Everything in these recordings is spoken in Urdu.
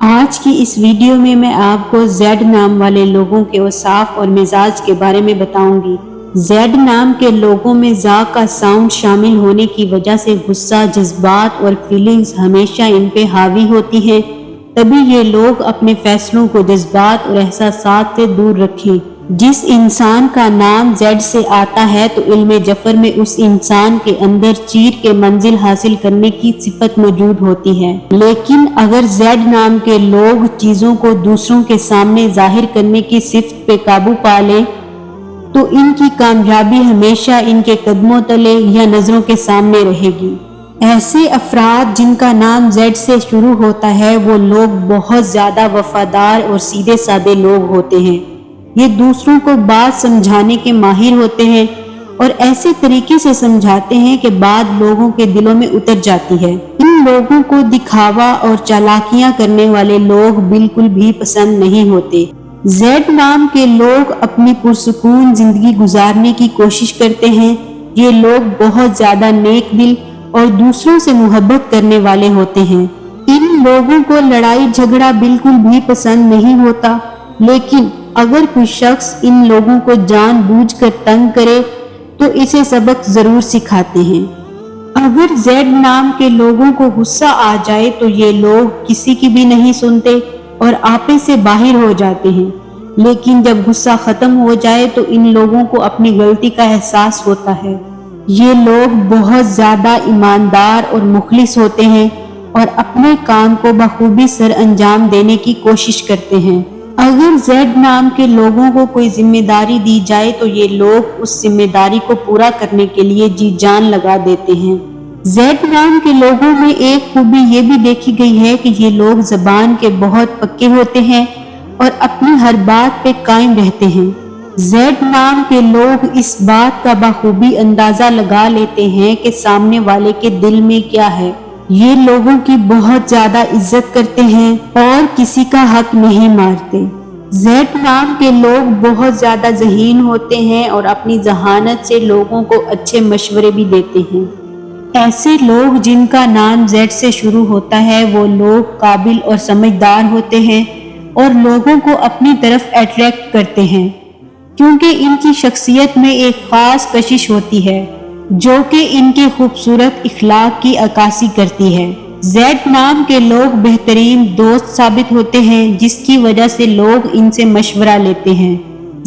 آج کی اس ویڈیو میں آپ کو زیڈ نام والے لوگوں کے اوصاف اور مزاج کے بارے میں بتاؤں گی۔ زیڈ نام کے لوگوں میں ذا کا ساؤنڈ شامل ہونے کی وجہ سے غصہ، جذبات اور فیلنگز ہمیشہ ان پہ حاوی ہوتی ہیں، تبھی یہ لوگ اپنے فیصلوں کو جذبات اور احساسات سے دور رکھیں۔ جس انسان کا نام زیڈ سے آتا ہے تو علم جفر میں اس انسان کے اندر چیر کے منزل حاصل کرنے کی صفت موجود ہوتی ہے، لیکن اگر زیڈ نام کے لوگ چیزوں کو دوسروں کے سامنے ظاہر کرنے کی صفت پہ قابو پا لیں تو ان کی کامیابی ہمیشہ ان کے قدموں تلے یا نظروں کے سامنے رہے گی۔ ایسے افراد جن کا نام زیڈ سے شروع ہوتا ہے وہ لوگ بہت زیادہ وفادار اور سیدھے سادے لوگ ہوتے ہیں۔ یہ دوسروں کو بات سمجھانے کے ماہر ہوتے ہیں اور ایسے طریقے سے سمجھاتے ہیں کہ بات لوگوں کے دلوں میں اتر جاتی ہے۔ ان لوگوں کو دکھاوا اور چالاکیاں کرنے والے لوگ بالکل بھی پسند نہیں ہوتے۔ زیڈ نام کے لوگ اپنی پرسکون زندگی گزارنے کی کوشش کرتے ہیں۔ یہ لوگ بہت زیادہ نیک دل اور دوسروں سے محبت کرنے والے ہوتے ہیں۔ ان لوگوں کو لڑائی جھگڑا بالکل بھی پسند نہیں ہوتا، لیکن اگر کوئی شخص ان لوگوں کو جان بوجھ کر تنگ کرے تو اسے سبق ضرور سکھاتے ہیں۔ اگر زیڈ نام کے لوگوں کو غصہ آ جائے تو یہ لوگ کسی کی بھی نہیں سنتے اور آپے سے باہر ہو جاتے ہیں، لیکن جب غصہ ختم ہو جائے تو ان لوگوں کو اپنی غلطی کا احساس ہوتا ہے۔ یہ لوگ بہت زیادہ ایماندار اور مخلص ہوتے ہیں اور اپنے کام کو بخوبی سر انجام دینے کی کوشش کرتے ہیں۔ اگر زیڈ نام کے لوگوں کو کوئی ذمہ داری دی جائے تو یہ لوگ اس ذمہ داری کو پورا کرنے کے لیے جی جان لگا دیتے ہیں۔ زیڈ نام کے لوگوں میں ایک خوبی یہ بھی دیکھی گئی ہے کہ یہ لوگ زبان کے بہت پکے ہوتے ہیں اور اپنی ہر بات پہ قائم رہتے ہیں۔ زیڈ نام کے لوگ اس بات کا بخوبی اندازہ لگا لیتے ہیں کہ سامنے والے کے دل میں کیا ہے۔ یہ لوگوں کی بہت زیادہ عزت کرتے ہیں اور کسی کا حق نہیں مارتے۔ زیڈ نام کے لوگ بہت زیادہ ذہین ہوتے ہیں اور اپنی ذہانت سے لوگوں کو اچھے مشورے بھی دیتے ہیں۔ ایسے لوگ جن کا نام زیڈ سے شروع ہوتا ہے وہ لوگ قابل اور سمجھدار ہوتے ہیں اور لوگوں کو اپنی طرف اٹریکٹ کرتے ہیں، کیونکہ ان کی شخصیت میں ایک خاص کشش ہوتی ہے جو کہ ان کے خوبصورت اخلاق کی عکاسی کرتی ہے۔ زیڈ نام کے لوگ بہترین دوست ثابت ہوتے ہیں جس کی وجہ سے لوگ ان سے مشورہ لیتے ہیں۔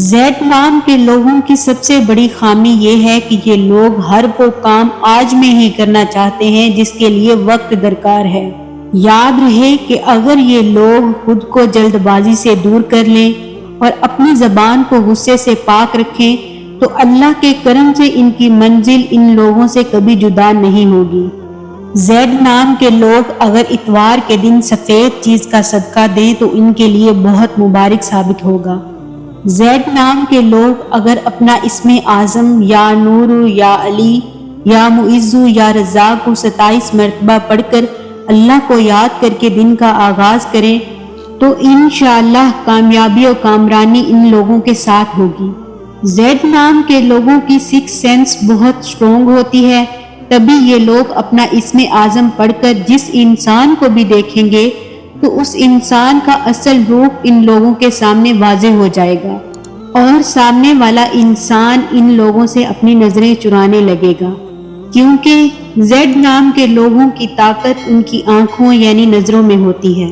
زیڈ نام کے لوگوں کی سب سے بڑی خامی یہ ہے کہ یہ لوگ ہر وہ کام آج میں ہی کرنا چاہتے ہیں جس کے لیے وقت درکار ہے۔ یاد رہے کہ اگر یہ لوگ خود کو جلد بازی سے دور کر لیں اور اپنی زبان کو غصے سے پاک رکھیں تو اللہ کے کرم سے ان کی منزل ان لوگوں سے کبھی جدا نہیں ہوگی۔ زیڈ نام کے لوگ اگر اتوار کے دن سفید چیز کا صدقہ دیں تو ان کے لیے بہت مبارک ثابت ہوگا۔ زیڈ نام کے لوگ اگر اپنا اسم اعظم یا نور یا علی یا معز یا رزاق کو 27 مرتبہ پڑھ کر اللہ کو یاد کر کے دن کا آغاز کریں تو انشاءاللہ کامیابی اور کامرانی ان لوگوں کے ساتھ ہوگی۔ زیڈ نام کے لوگوں کی سکس سینس بہت سٹرونگ ہوتی ہے، تبھی یہ لوگ اپنا اسم اعظم پڑھ کر جس انسان کو بھی دیکھیں گے تو اس انسان کا اصل روپ ان لوگوں کے سامنے واضح ہو جائے گا اور سامنے والا انسان ان لوگوں سے اپنی نظریں چرانے لگے گا، کیونکہ زیڈ نام کے لوگوں کی طاقت ان کی آنکھوں یعنی نظروں میں ہوتی ہے۔